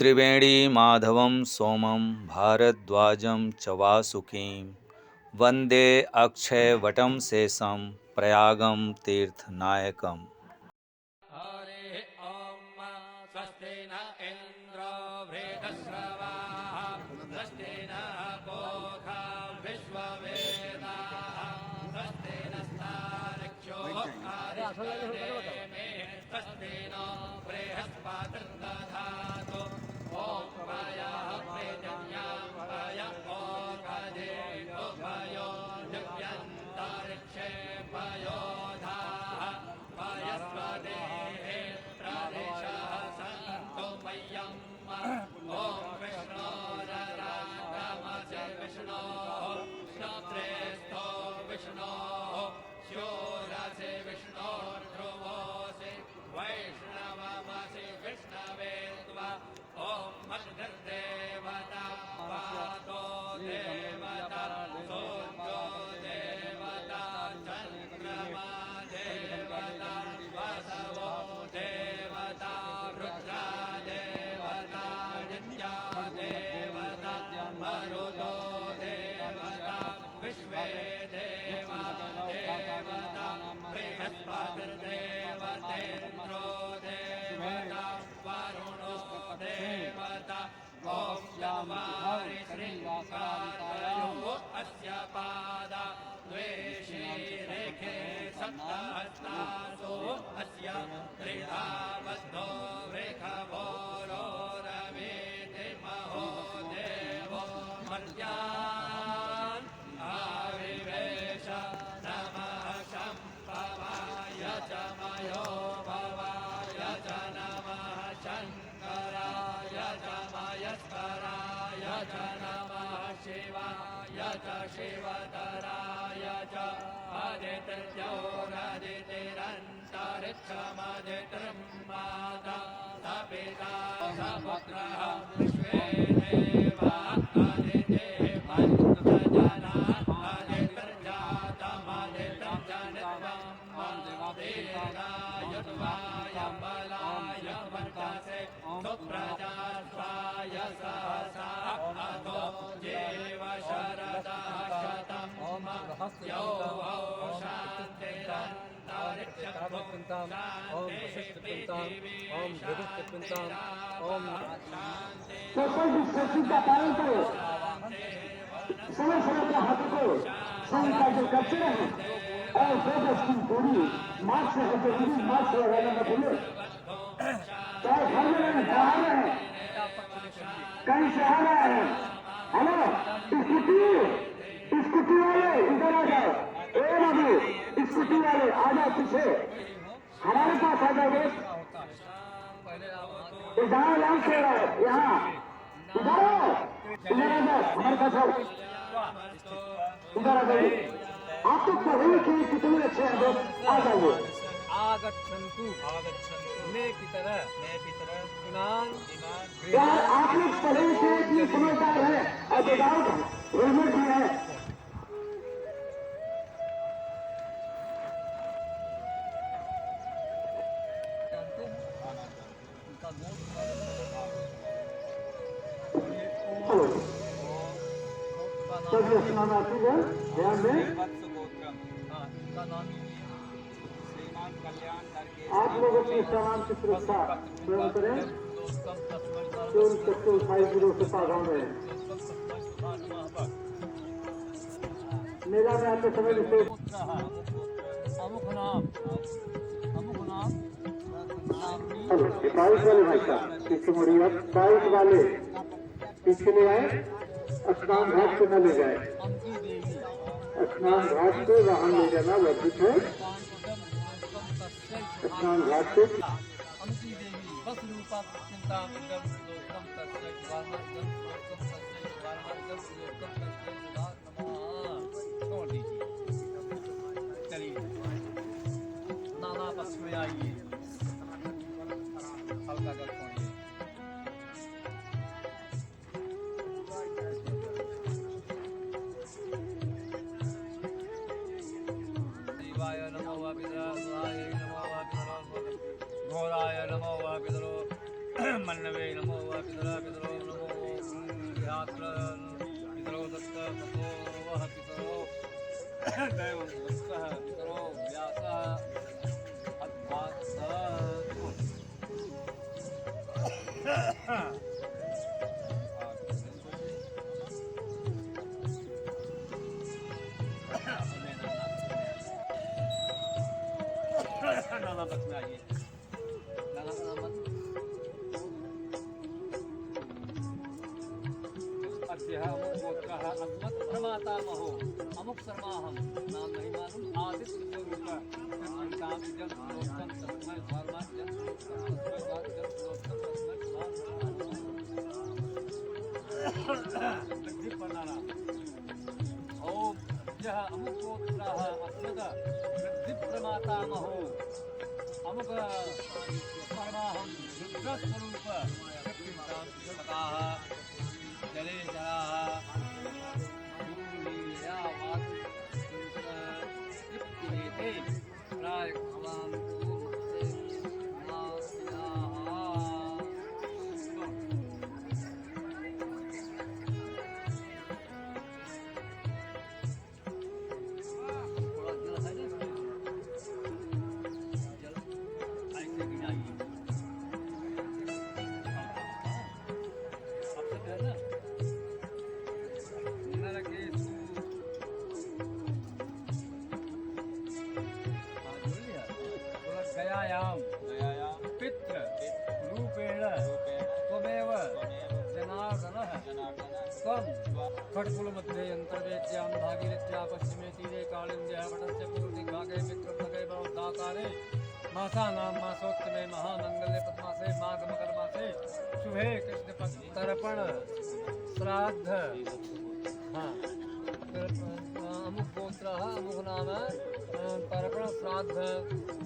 त्रिवेणी माधवं सोमं भारद्वाजं च वासुकीं वन्दे अक्षयवटं शेषं प्रयागं तीर्थनायकम्। हरे ॐ स्वस्ति न इन्द्रो वृद्धश्रवाः स्वस्ति नः पूषा विश्ववेदाः स्वस्ति नस्तार्क्ष्यो अरिष्टनेमिः स्वस्ति नो बृहस्पतिर्दधातु ॐ पयः प्रीतिर्यं पय ओषधेषु पयो दिव्यन्तरिक्षे पयोधाः पयस्पतिः प्रदिशः सन्तु मह्यम् ॐ विष्णोररागमस्य विष्णोः श्रोत्रेस्थो विष्णोः शूरसि विष्णोर्ध्रुवोऽसि वैष्णवमसि विष्णवे त्वा ॐ मद्गर्देवता पातो देवता सूर्यो देवता चन्द्रमा देवता वसवो देवता रुद्रा देवता नित्या देवता मरुतो देवता विश्वे देवा देवता बृहस्पतिर्देवतेन्द्रो देवता वरुणो देवता ॐ चत्वारि श्रृङ्गारयो अस्य पादा द्वे शीरेखे सप्तहस्तासो अस्य त्रिधावस्तो वृषभोरो रवेति महो देवो मर्त्यान् आविवेश नमः शम्भवाय च मयो भवाय च नमः शङ्कराय च मयस्कराय च नमः शिवाय च शिवतराय च अदितिर्जोरदितिरन्तरिक्षमदितिर्माता सपिता सपुत्रः विश्वे देवा अदितिः पञ्चजना अदितिर्जातमदितिर्जनित्वं दीर्घाय त्वाय बलाय वर्चसे सुप्रजास्वाय सहसा अतो जीव शरदः शतम् यो वौ सोशल डिस्टेंसिंग का पालन करो, समय समय पर हाथों को सैनिटाइजर करते रहें और 2 गज की दूरी मास्क से होते हुए मास्क लगाना न भूलें। चाहे घर में रहें, बाहर रहें, कहीं से आ रहे हैं, हेलो स्कूटी वाले इधर आ जाओ, ए बाबू स्कूटी वाले आ जाओ पीछे, हमारे पास आ जाओगे। जहाँ लॉन्च हो रहा है यहाँ इधर आ जाओ, हमारे पास आओ, इधर आ जाइए। आप तो पढ़े कि कितने अच्छे हैं दोस्त, आ जाइए। आगच्छन्तु मे पितरः इमान् यार आप लोग पढ़े लिखे इतने समझदार हैं और विदाउट हेलमेट भी है। सभी स्नानार्थी हैं, ध्यान दें। आप लोग अपनी सामान की सुरक्षा स्वयं करें, टोल सेक्टर 50 से पास रहे। मेला में आते समय विशेष बाइक वाले भाई साहब पीछे मुड़िए, बाइक वाले पीछे ले आए, स्नान घाट पे न ले जाए, स्नान घाट पे वाहन ले जाना वर्जित है। स्नान घाट पे चलिए नाना पक्ष में आइए, हल्का कर छोड़िए। शिवाय नमो वापितराय नमो वापितरो घोराय नमो वापितरो मन्नवे नमो वः पितरः पितरो नमो ध्यात्र पितरो दत्त ततो वः पितरो दैवं वत्सः पितरो व्यासः अध्यात्तः नाना बस में आइए नाना का नाम अद्य अमुक गोत्रः अस्मत् प्रमातामहो अमुक शर्माहं नाम नहीं मालूम आदित्य स्वरूप अंताम जन श्लोकम तस्मै स्वाहा जन तस्मै स्वाहा जन श्लोकम तस्मै स्वाहा अद्य पन्नाना ओम यह अमुक गोत्रः अस्मत् वृद्धि प्रमातामहो अमुक परमाहं रुद्रस्वरूप शक्तिमताः जले जलाः भूमिया वातुप्येते प्रायः पित्र रूपेण त्वमेव जनार्दनः त्वं खड्कुलमध्ये अन्तर्वेद्यां भागीरथ्या पश्चिमे तीरे कालिन्द्यः वटस्य पूर्वदिग्भागे मित्रभगे बहुदाकारे मासानां मासोत्तमे महामङ्गले पद्मासे माघमकरमासे शुभे कृष्णपक्ष तर्पण श्राद्ध अमुक गोत्रः अमुक नाम तर्पण श्राद्ध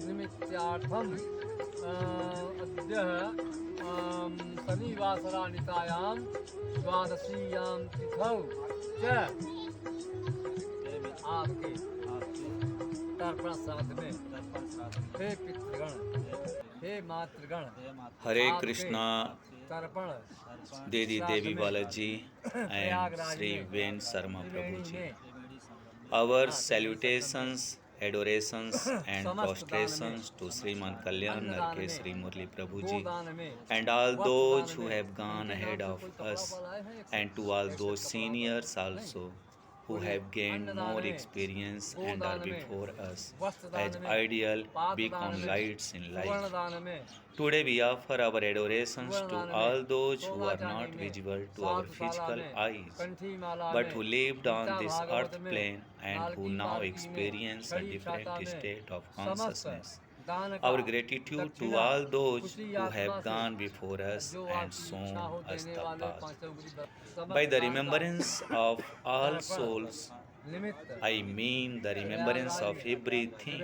निमित्तार्थम् अद्य शनिवासरानितायां द्वादशीयां तिथौ च आपके तर्पण श्राद्ध में हे पितृगण हे मातृगण हरे कृष्णा तर्पण देवी देवी Balaji and Sri Ven Sarma Prabhuji. Our salutations, adorations and prostrations to Sriman Kalyan Narke Sri Murli Prabhuji and all those who have gone ahead of us, and to all those seniors also who have gained more experience and are before us as ideal beacon lights in life. Today we offer our adorations to all those who are not visible to our physical eyes, but who lived on this earth plane and who now experience a different state of consciousness. Our gratitude to all those who have gone before us and shown us the path. By the remembrance of all souls, I mean the remembrance of everything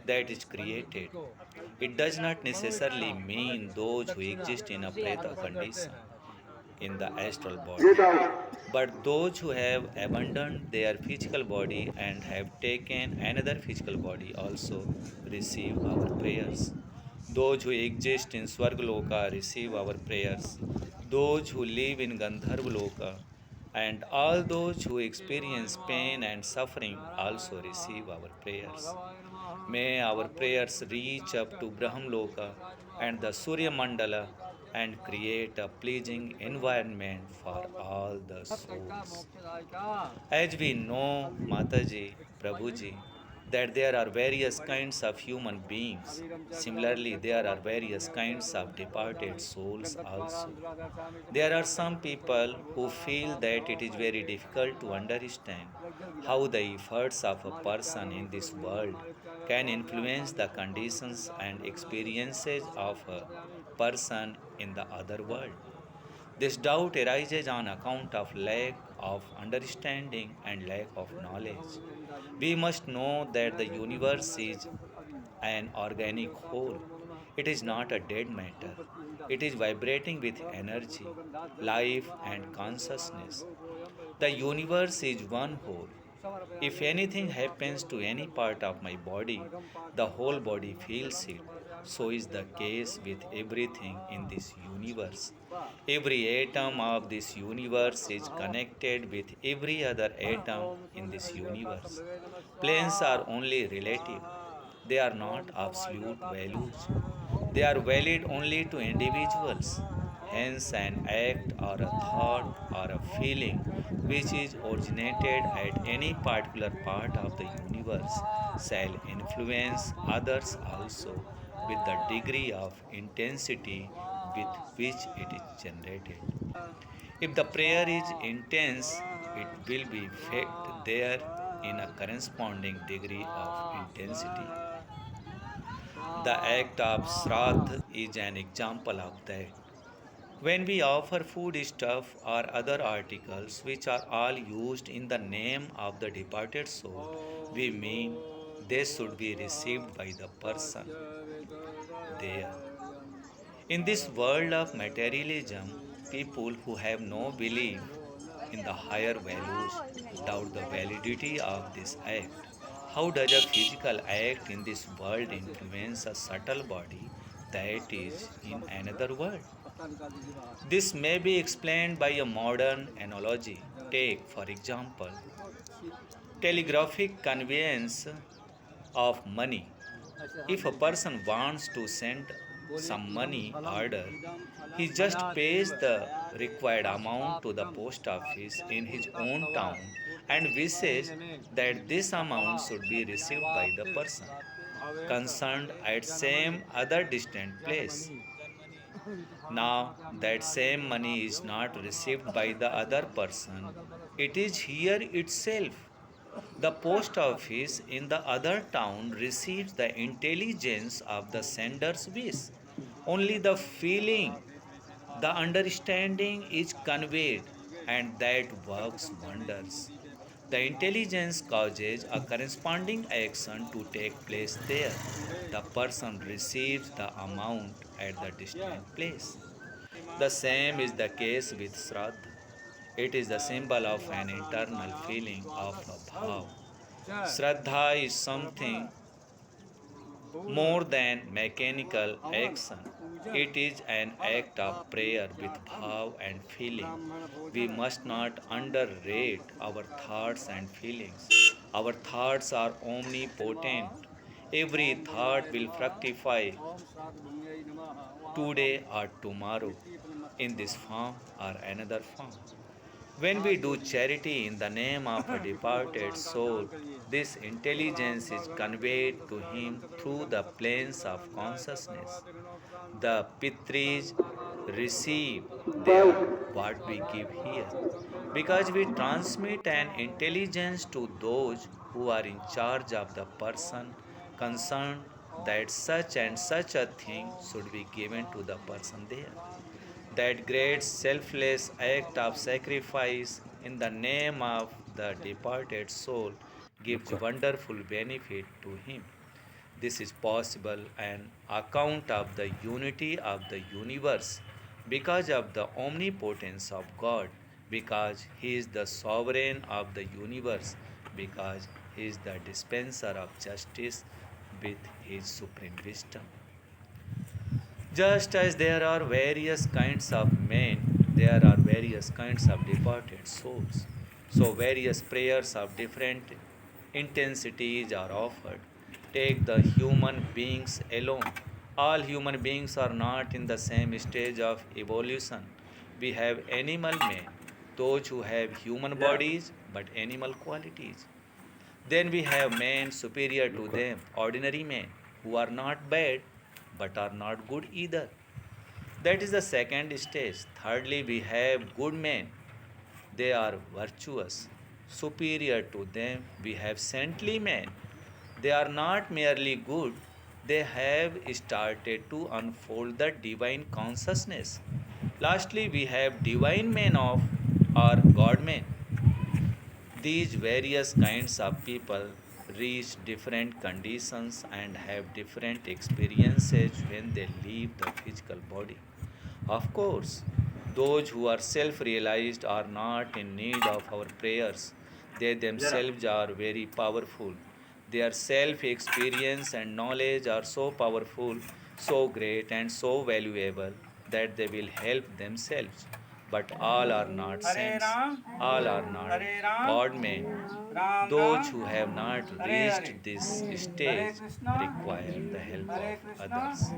that is created. It does not necessarily mean those who exist in a preta condition in the astral body, but those who have abandoned their physical body and have taken another physical body also receive our prayers. Those who exist in Swargaloka receive our prayers. Those who live in Gandharvaloka and all those who experience pain and suffering also receive our prayers. May our prayers reach up to Brahmloka and the Surya Mandala and create a pleasing environment for all the souls. As we know, Mataji, Prabhuji, that there are various kinds of human beings. Similarly, there are various kinds of departed souls also. There are some people who feel that it is very difficult to understand how the efforts of a person in this world can influence the conditions and experiences of a person in the other world. This doubt arises on account of lack of understanding and lack of knowledge. We must know that the universe is an organic whole. It is not a dead matter. It is vibrating with energy, life, and consciousness. The universe is one whole. If anything happens to any part of my body, the whole body feels it. So is the case with everything in this universe. Every atom of this universe is connected with every other atom in this universe. Planes are only relative, they are not absolute values. They are valid only to individuals. Hence, an act or a thought or a feeling which is originated at any particular part of the universe shall influence others also with the degree of intensity with which it is generated. If the prayer is intense, it will be felt there in a corresponding degree of intensity. The act of Shraddha is an example of that. When we offer food stuff or other articles which are all used in the name of the departed soul, we mean they should be received by the person there. In this world of materialism, people who have no belief in the higher values doubt the validity of this act. How does a physical act in this world influence a subtle body that is in another world? This may be explained by a modern analogy. Take, for example, telegraphic conveyance of money. If a person wants to send some money order, he just pays the required amount to the post office in his own town and wishes that this amount should be received by the person concerned at same other distant place. Now that same money is not received by the other person, it is here itself. The post office in the other town receives the intelligence of the sender's wish. Only the feeling, the understanding is conveyed, and that works wonders. The intelligence causes a corresponding action to take place there. The person receives the amount at the distant place. The same is the case with Shraddha. It is the symbol of an internal feeling of a bhav. Shraddha is something more than mechanical action. It is an act of prayer with bhav and feeling. We must not underrate our thoughts and feelings. Our thoughts are omnipotent. Every thought will fructify today or tomorrow in this form or another form. When we do charity in the name of a departed soul, this intelligence is conveyed to him through the planes of consciousness. The Pitris receive there what we give here. Because we transmit an intelligence to those who are in charge of the person concerned that such and such a thing should be given to the person there. That great selfless act of sacrifice in the name of the departed soul gives wonderful benefit to him. This is possible on account of the unity of the universe, because of the omnipotence of God, because He is the sovereign of the universe, because He is the dispenser of justice with His supreme wisdom. Just as there are various kinds of men, there are various kinds of departed souls. So, various prayers of different intensities are offered. Take the human beings alone. All human beings are not in the same stage of evolution. We have animal men, those who have human bodies but animal qualities. Then we have men superior to them, ordinary men, who are not bad but are not good either. That is the second stage. Thirdly, we have good men. They are virtuous. Superior to them, we have saintly men. They are not merely good, they have started to unfold the divine consciousness. Lastly, we have divine men of or God men. These various kinds of people reach different conditions and have different experiences when they leave the physical body. Of course, those who are self realized are not in need of our prayers. They themselves are very powerful. Their self experience and knowledge are so powerful, so great, and so valuable that they will help themselves. But all are not Hare saints, Ram, all are not Hare Ram, God men. Ram Those Ram, who have not Hare reached Hare. this Hare stage Krishna, require the help Hare of Krishna, others.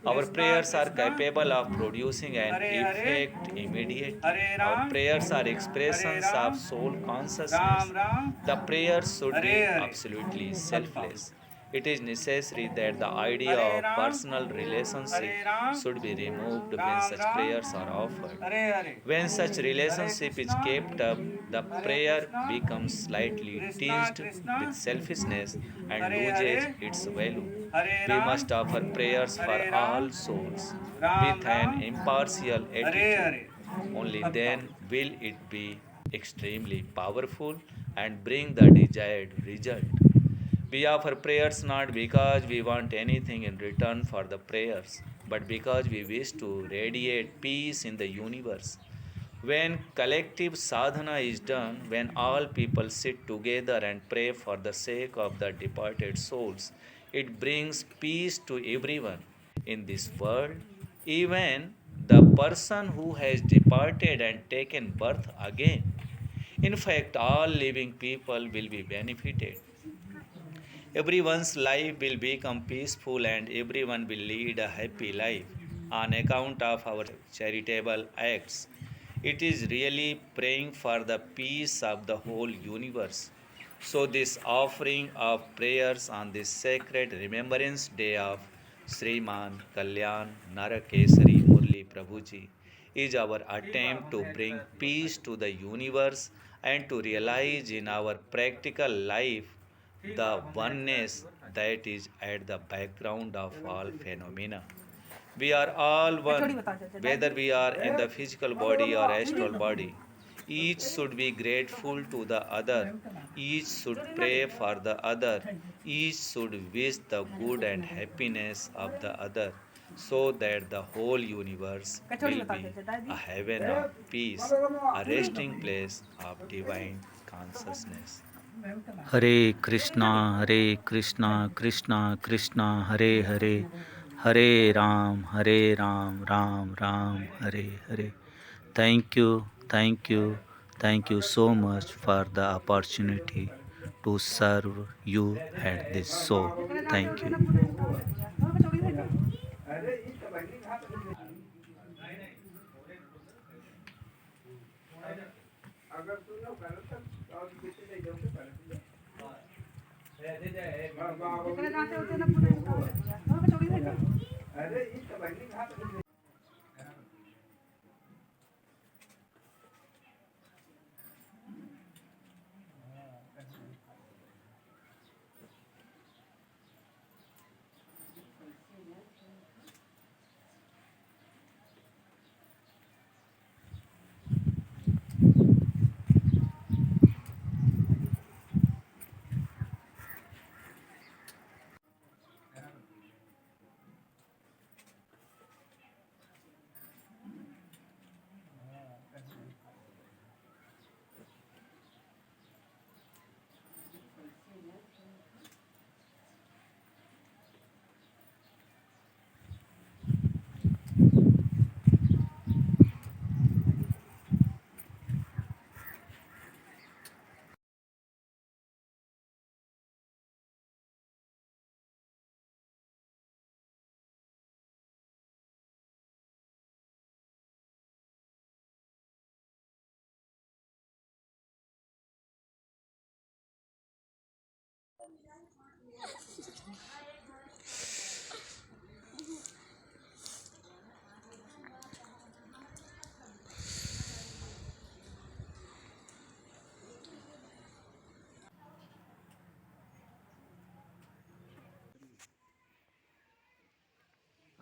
Our Krishna prayers are Krishna, capable of producing an Hare Hare, effect immediately. Hare Our Ram, prayers are Hare expressions of Ram, soul consciousness. Ram Ram, The prayers should be Hare Hare. absolutely selfless. It is necessary that the idea Hare of Ram, personal relationship Hare Ram, should be removed when Ram such Ram, prayers are offered. Hare Hare. When such Hare relationship is Krishna, kept up, the Hare prayer Krishna, becomes slightly Krishna tinged with Krishna, selfishness and Hare loses Hare, its value. Hare We Ram, must offer prayers for Hare all Ram, souls Ram with an Ram, impartial Hare attitude. Hare. Only Bhakta. then will it be extremely powerful and bring the desired result. We offer prayers not because we want anything in return for the prayers, but because we wish to radiate peace in the universe. When collective sadhana is done, when all people sit together and pray for the sake of the departed souls, it brings peace to everyone in this world, even the person who has departed and taken birth again. In fact, all living people will be benefited. Everyone's life will become peaceful and everyone will lead a happy life on account of our charitable acts. It is really praying for the peace of the whole universe. So, this offering of prayers on this sacred Remembrance Day of Sriman Kalyan Narakesari Murli Prabhuji is our attempt to bring peace to the universe and to realize in our practical life the oneness that is at the background of all phenomena. We are all one, whether we are in the physical body or astral body. Each should be grateful to the other. Each should pray for the other. Each should wish the good and happiness of the other so that the whole universe will be a heaven of peace, a resting place of divine consciousness. Hare Krishna, Krishna Krishna, Hare Ram, Ram, Hare Hare. Thank you, thank you so much for the opportunity to serve you at this show. Thank you.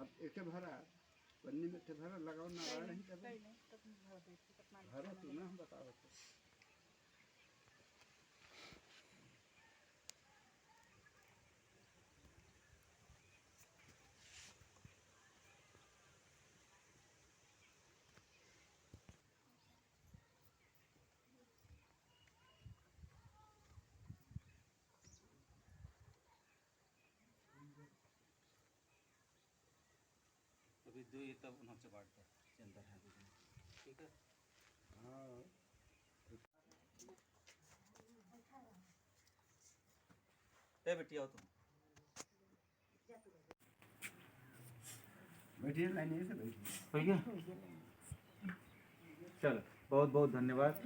अब एक भरा पन्नी में भरा लगाओ ना रहा नहीं कभी भरो तू ना हम बताओ तो विद्यु ये तब उन्होंने से बांटते हैं अंदर है ठीक है। हाँ ए बेटी आओ तुम बैठिए लाइनिए से बैठिए। हो गया चलो बहुत बहुत धन्यवाद।